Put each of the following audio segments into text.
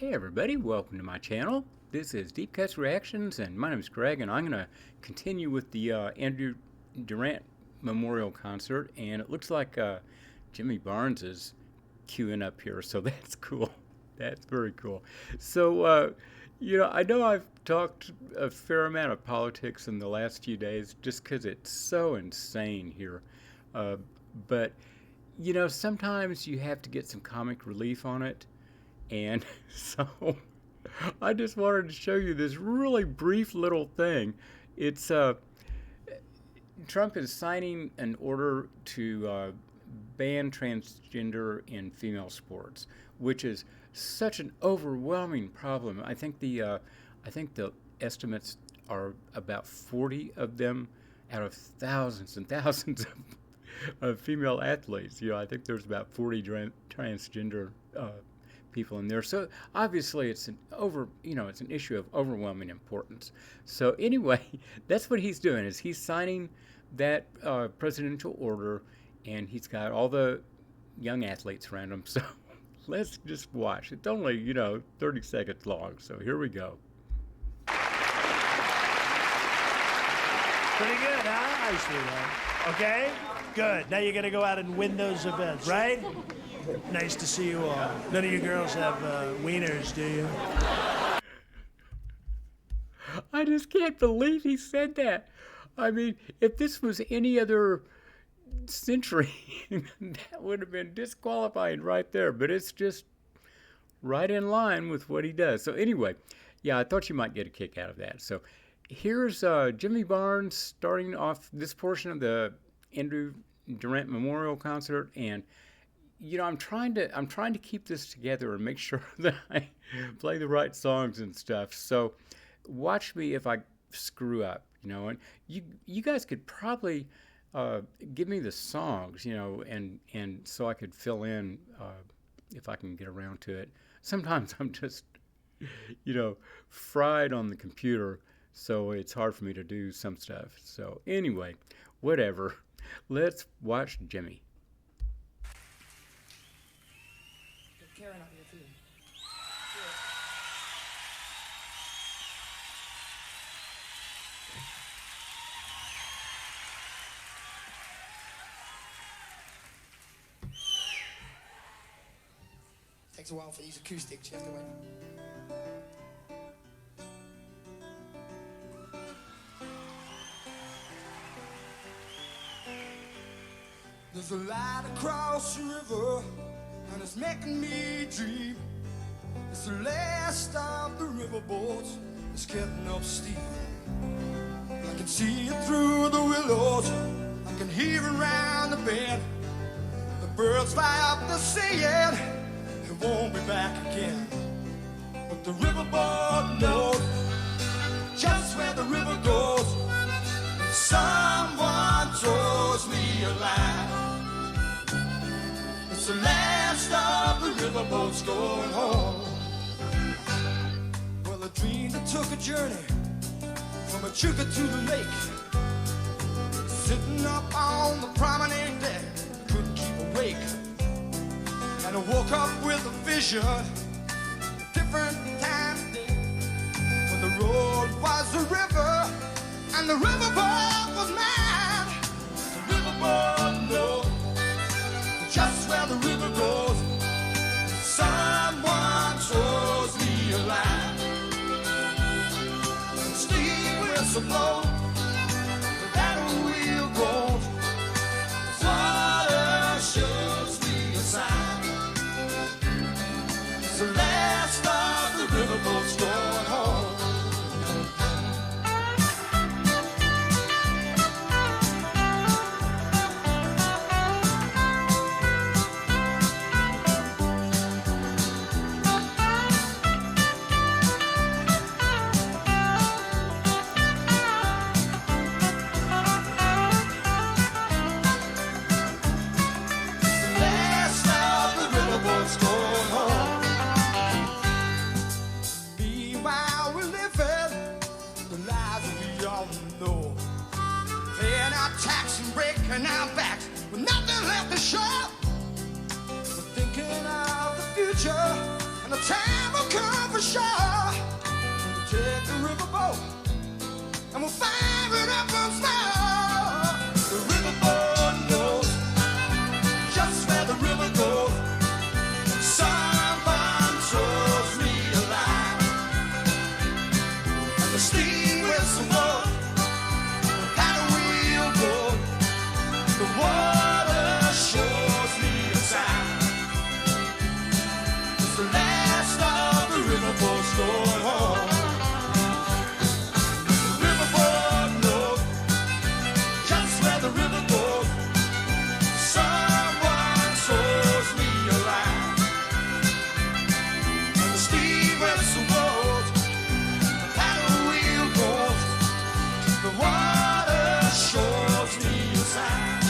Hey everybody, welcome to my channel. This is Deep Cuts Reactions, and my name is Greg, and I'm going to continue with the Andrew Durant Memorial Concert, and it looks like Jimmy Barnes is queuing up here, so that's cool. That's very cool. So, I know I've talked a fair amount of politics in the last few days just because it's so insane here. But, sometimes you have to get some comic relief on it. And so I just wanted to show you this really brief little thing. It's Trump is signing an order to ban transgender in female sports, which is such an overwhelming problem. I think the estimates are about 40 of them out of thousands and thousands of female athletes. I think there's about 40 transgender people in there. So obviously it's it's an issue of overwhelming importance. So anyway, that's what he's doing, is he's signing that presidential order, and he's got all the young athletes around him. So let's just watch. It's only, 30 seconds long. So here we go. Pretty good, huh? I see that. Okay, good. Now you're going to go out and win those events, right? Nice to see you all. None of you girls have wieners, do you? I just can't believe he said that. I mean, if this was any other century, that would have been disqualifying right there. But it's just right in line with what he does. So anyway, yeah, I thought you might get a kick out of that. So here's Jimmy Barnes starting off this portion of the Andrew Durant Memorial Concert, and I'm trying to keep this together and make sure that I play the right songs and stuff. So watch me if I screw up, and you guys could probably give me the songs, and so I could fill in if I can get around to it. Sometimes I'm just, fried on the computer, so it's hard for me to do some stuff. So anyway, whatever. Let's watch Jimmy. Karen up here too. Takes a while for these acoustics, you have to wait. There's a light across the river, and it's making me dream. It's the last of the riverboats. It's getting up steep. I can see it through the willows. I can hear it around the bend. The birds fly up the saying it won't be back again. But the riverboat knows just where the river goes. If someone throws me a line, it's the last of the riverboats going home. Well, a dream that took a journey from a chugga to the lake. Sitting up on the promenade deck, couldn't keep awake. And I woke up with a vision, a different time of day. When the road was the river, and the riverboat was mine. The riverboat knows just where the river goes. Someone throws me a line. Steam whistle blows, but that wheel goes. Water shows me a sign. It's the last of the riverboats going home. And our backs with nothing left to show. We're thinking of the future, and the time will come for sure. Take the riverboat and we'll fire it up once more. The riverboat knows just where the river goes. Someone shows me a line, and the steam whistle blows. How the wheel goes, the water shows me a sign. It's the last of the riverboats going home. The riverboat knows just where the river goes. Someone shows me a line, and the steam whistle blows. How the wheel goes, the water shows me a sign.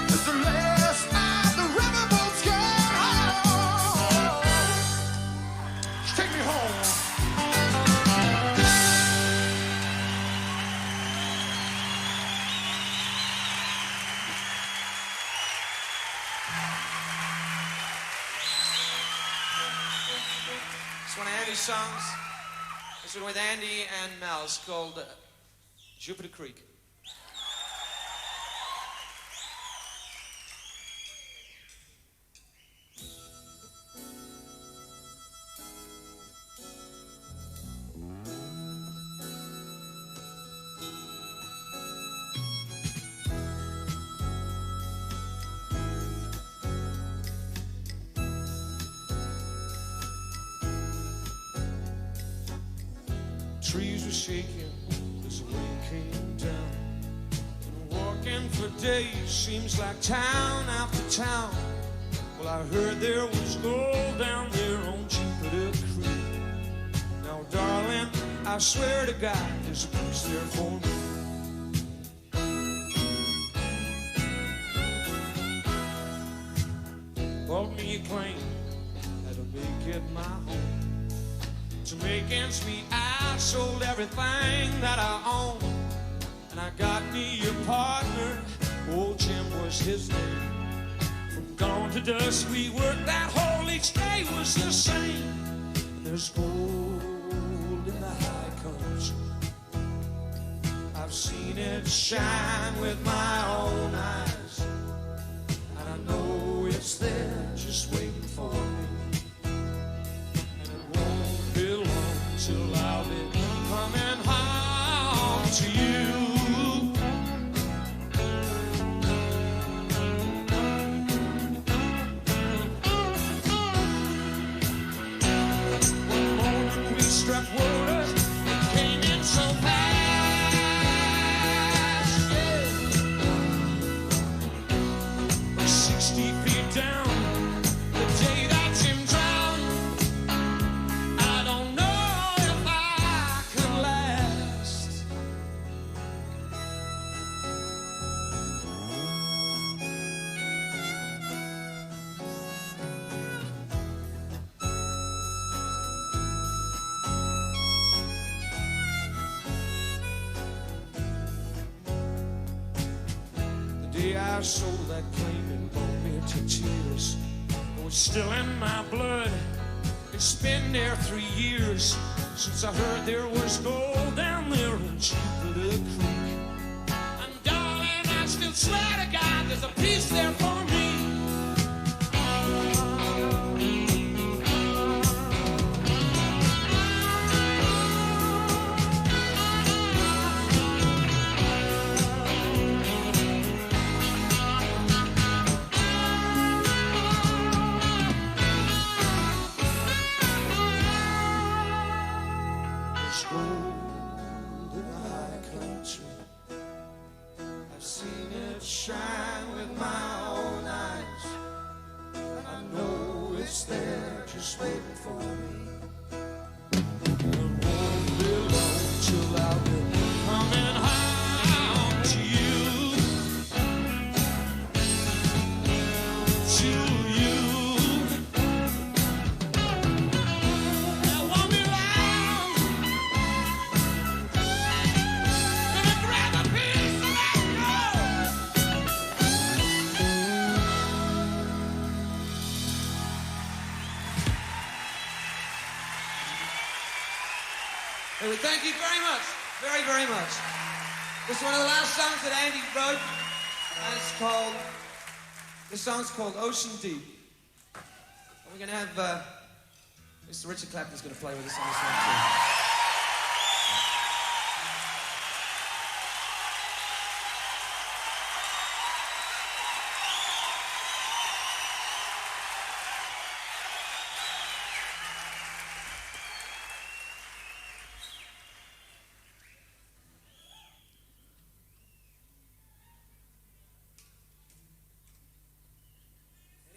It's the last of the riverboats going home. Just take me home. It's one of Andy's songs. This one with Andy and Mel. It's called Jupiter Creek. Trees were shaking as the rain came down. Been walking for days, seems like town after town. Well, I heard there was gold down there on Jupiter Creek. Now, darling, I swear to God, there's a place there for me. Bought me a claim, had to make it my home. To make ends meet, I sold everything that I own. And I got me a partner, old Jim was his name. From dawn to dusk we worked that whole, each day was the same. And there's gold in the high country, I've seen it shine with my own eyes. And I know it's there just waiting for me. Till I'll be coming home to you. One morning we struck water, it came in so fast, yeah. 60 feet down, the day that Jim drowned, I don't know if I could last. The day I sold that claim, it brought me to tears. It was still in my blood. It's been there 3 years since I heard there was gold down there in Jupiter Creek. And darling, I still swear to God, there's a piece there for me. There's gold in the high country, I've seen it shine with my own eyes. And I know it's there just waiting for me. It won't be long till I'll be coming home to you. To you. It won't be long. Gonna grab a piece and let go. Anyway, thank you very much. Very, very much. This is one of the last songs that Andy wrote, and this song's called Ocean Deep. And we're gonna have, Mr. Richard Clapton's gonna play with us on this one too.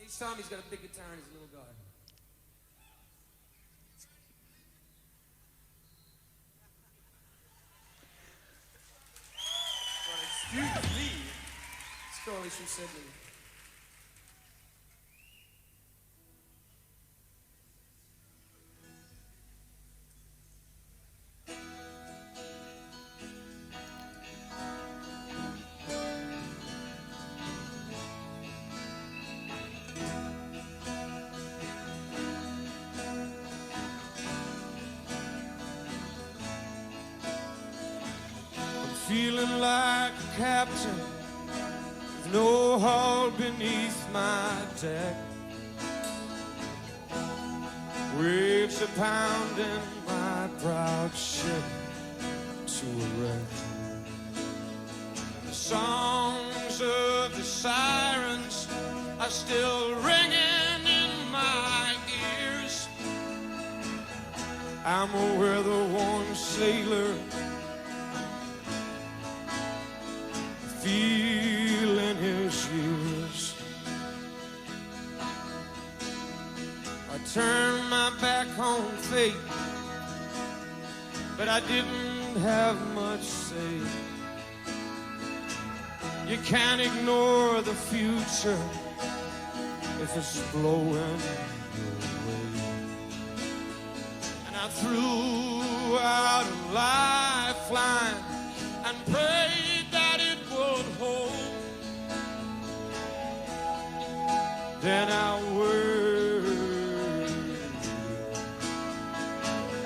Each time he's got a big guitar in his little garden. Well, excuse me. Stories from Sydney. Feeling like a captain with no hull beneath my deck. Waves are pounding my proud ship to a wreck. The songs of the sirens are still ringing in my ears. I'm a weather-worn sailor, feeling his years. I turned my back on fate, but I didn't have much say. You can't ignore the future if it's blowing your way. And I threw out a lifeline and prayed that it would hold. Then I waited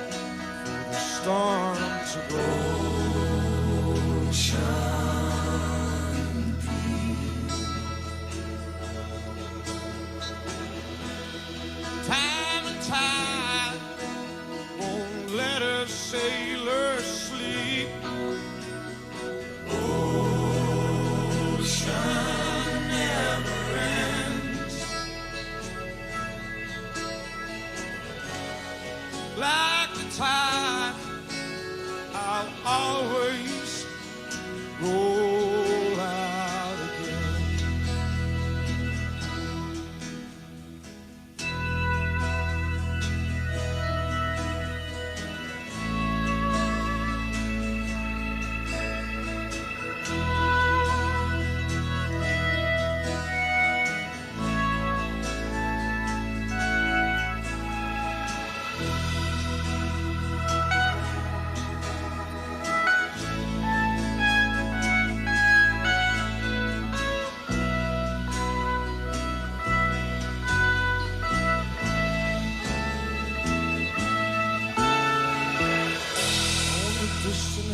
for the storm to go. Time and tide won't let a sailor sleep. Ocean never ends. Like the tide, I'll always roll out again.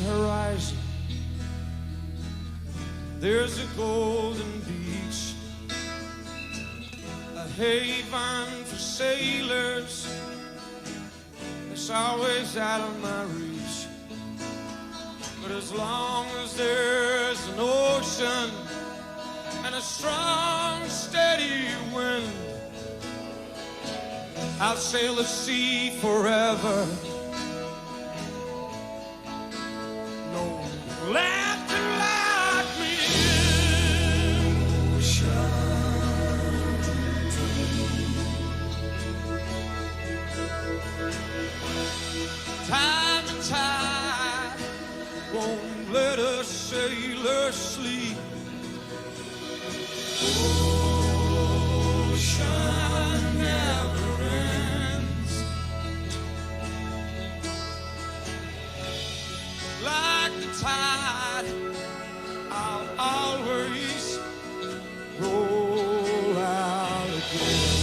Horizon, there's a golden beach, a haven for sailors. It's always out of my reach, but as long as there's an ocean and a strong, steady wind, I'll sail the sea forever. Left to lock me in. Time and tide won't let a sailor sleep. Ocean never ends. Like the tide, I'll always roll out again.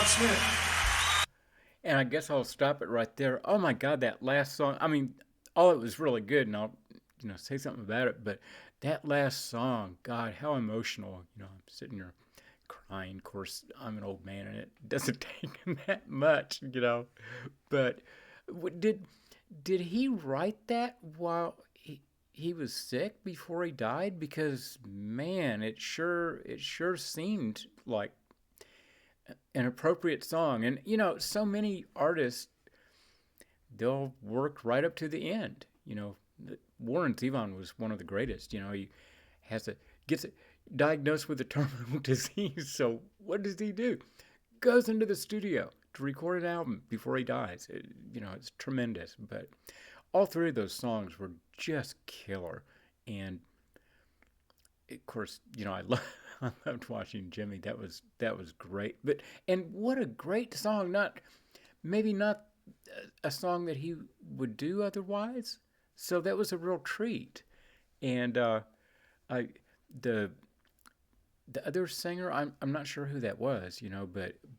Smith. And I guess I'll stop it right there. Oh my God, that last song. I mean, all it was really good, and I'll, say something about it. But that last song, God, how emotional. I'm sitting here crying. Of course, I'm an old man, and it doesn't take that much. But did he write that while he was sick before he died? Because man, it sure seemed like an appropriate song. And so many artists, they'll work right up to the end. Warren Zevon was one of the greatest. He has a gets diagnosed with a terminal disease. So what does he do? Goes into the studio to record an album before he dies. It's tremendous. But all three of those songs were just killer. And of course, I loved watching Jimmy. That was great. And what a great song. Maybe not a song that he would do otherwise. So that was a real treat. And I the the other singer, I'm not sure who that was,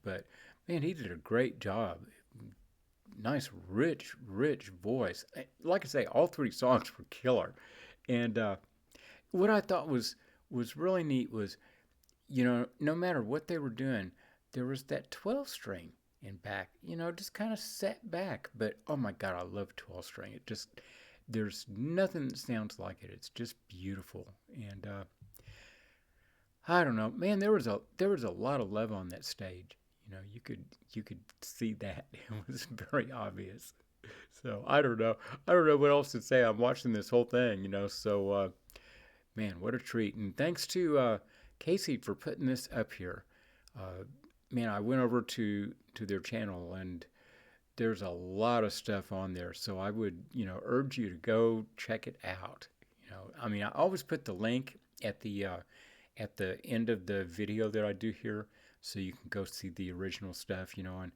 but man, he did a great job. Nice, rich voice. Like I say, all three songs were killer. And what I thought was really neat was, no matter what they were doing, there was that 12 string in back, just kind of set back. But oh my God, I love 12 string. There's nothing that sounds like it. It's just beautiful. And I don't know, man, there was a lot of love on that stage. You could see that. It was very obvious. So I don't know what else to say. I'm watching this whole thing, so man, what a treat. And thanks to Casey for putting this up here. Man, I went over to their channel, and there's a lot of stuff on there. So I would, urge you to go check it out. I mean, I always put the link at the end of the video that I do here, so you can go see the original stuff, and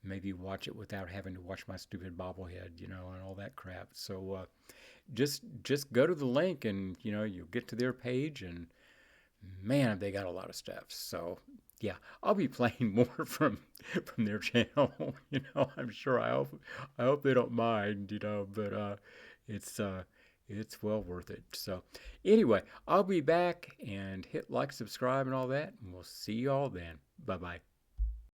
maybe watch it without having to watch my stupid bobblehead, and all that crap. So just go to the link, and you'll get to their page, and man, they got a lot of stuff. So yeah, I'll be playing more from their channel. I'm sure. I hope they don't mind. But it's well worth it. So anyway, I'll be back, and hit like, subscribe, and all that, and we'll see you all then. Bye bye.